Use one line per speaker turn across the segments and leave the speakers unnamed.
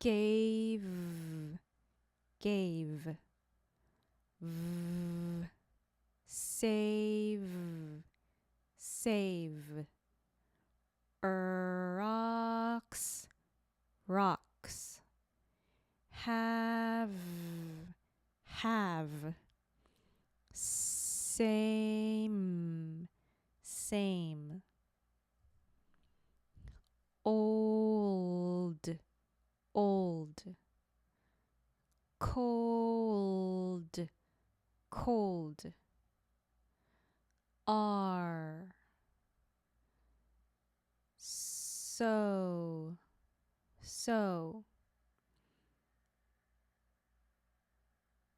gave, gave, save, save, rocks, rocks, have, same, same, old, old, cold, cold, are, so,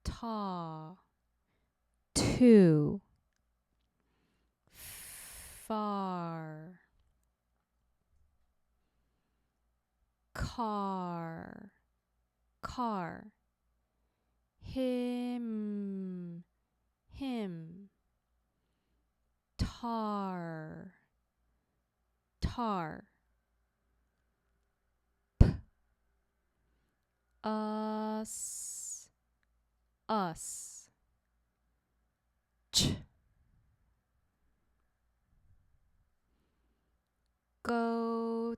ta, two, far, car, car, him, tar, tar, us, ch, goat,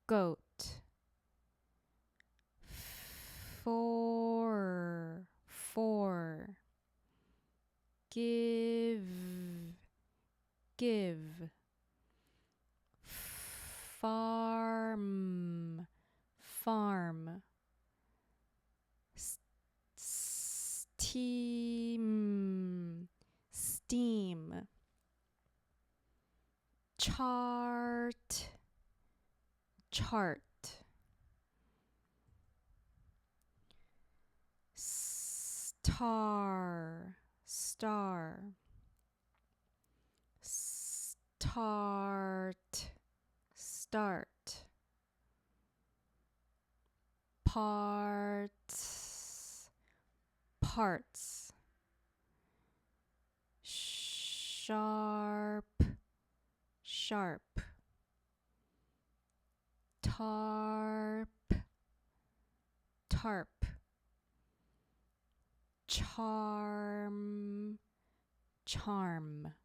goat, four, give, farm, steam, chart, star, start, parts, sharp, tarp, charm,